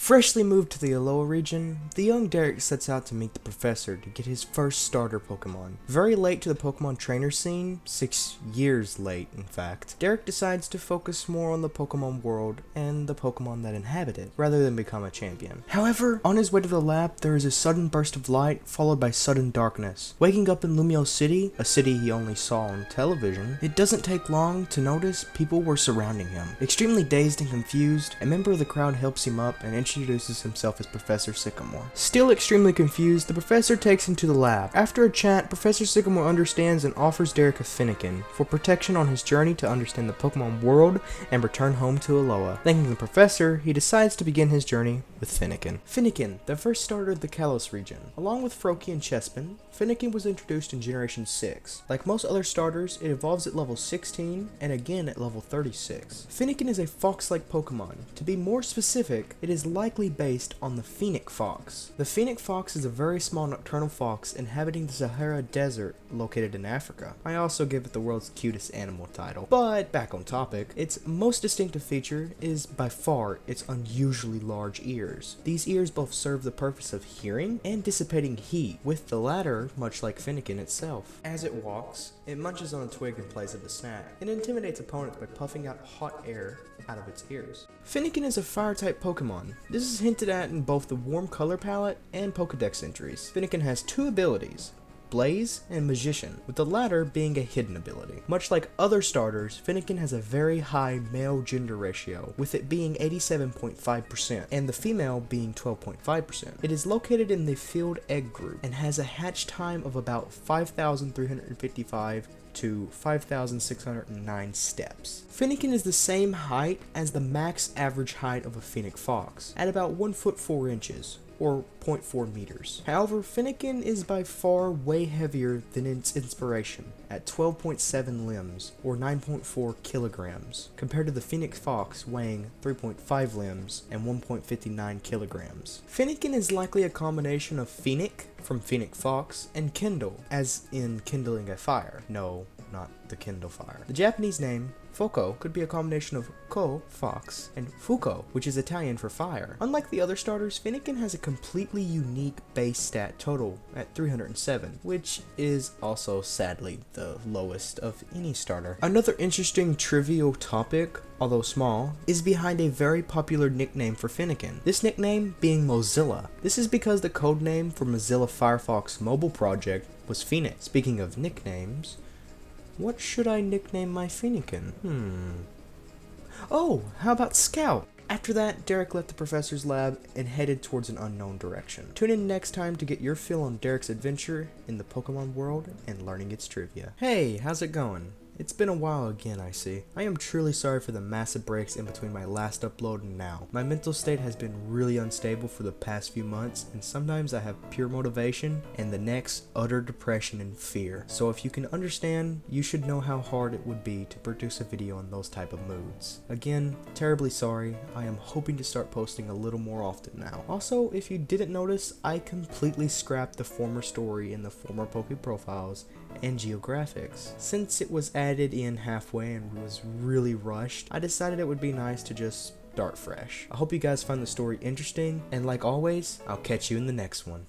Freshly moved to the Alola region, the young Derek sets out to meet the professor to get his first starter Pokemon. Very late to the Pokemon trainer scene, 6 years late in fact, Derek decides to focus more on the Pokemon world and the Pokemon that inhabit it, rather than become a champion. However, on his way to the lab, there is a sudden burst of light followed by sudden darkness. Waking up in Lumio City, a city he only saw on television, it doesn't take long to notice people were surrounding him. Extremely dazed and confused, a member of the crowd helps him up and introduces himself as Professor Sycamore. Still extremely confused, the professor takes him to the lab. After a chat, Professor Sycamore understands and offers Derek a Fennekin for protection on his journey to understand the Pokemon world and return home to Alola. Thanking the professor, he decides to begin his journey with Fennekin. Fennekin, the first starter of the Kalos region. Along with Froakie and Chespin, Fennekin was introduced in Generation 6. Like most other starters, it evolves at level 16 and again at level 36. Fennekin is a fox-like Pokemon. To be more specific, it is likely based on the Fennec fox. The Fennec fox is a very small nocturnal fox inhabiting the Sahara Desert located in Africa. I also give it the world's cutest animal title. But back on topic, its most distinctive feature is by far its unusually large ears. These ears both serve the purpose of hearing and dissipating heat, with the latter much like Fennekin itself. As it walks, it munches on a twig in place of a snack. It intimidates opponents by puffing out hot air out of its ears. Fennekin is a fire-type Pokemon. This is hinted at in both the warm color palette and Pokedex entries. Fennekin has two abilities, Blaze and Magician, with the latter being a hidden ability. Much like other starters, Fennekin has a very high male gender ratio, with it being 87.5% and the female being 12.5%. It is located in the field egg group and has a hatch time of about 5,355 to 5,609 steps. Fennekin is the same height as the max average height of a Fennec fox, at about 1 foot 4 inches, or 0.4 meters. However, Fennekin is by far way heavier than its inspiration, at 12.7 limbs, or 9.4 kilograms, compared to the Fennec fox weighing 3.5 limbs and 1.59 kilograms. Fennekin is likely a combination of Fennec, from Fennec fox, and Kindle, as in kindling a fire. No, not the Kindle fire. The Japanese name, Foko, could be a combination of ko, fox, and fuko, which is Italian for fire. Unlike the other starters, Fennekin has a completely unique base stat total at 307, which is also sadly the lowest of any starter. Another interesting trivial topic, although small, is behind a very popular nickname for Fennekin. This nickname being Mozilla. This is because the codename for Mozilla Firefox mobile project was Fennec. Speaking of nicknames, what should I nickname my Fennekin? Oh, how about Scout? After that, Derek left the professor's lab and headed towards an unknown direction. Tune in next time to get your fill on Derek's adventure in the Pokemon world and learning its trivia. Hey, how's it going? It's been a while again, I see. I am truly sorry for the massive breaks in between my last upload and now. My mental state has been really unstable for the past few months, and sometimes I have pure motivation, and the next, utter depression and fear. So if you can understand, you should know how hard it would be to produce a video in those type of moods. Again, terribly sorry. I am hoping to start posting a little more often now. Also, if you didn't notice, I completely scrapped the former story in the former PokeProfiles and Geographics. Since it was added in halfway and was really rushed, I decided it would be nice to just start fresh. I hope you guys find the story interesting, and like always, I'll catch you in the next one.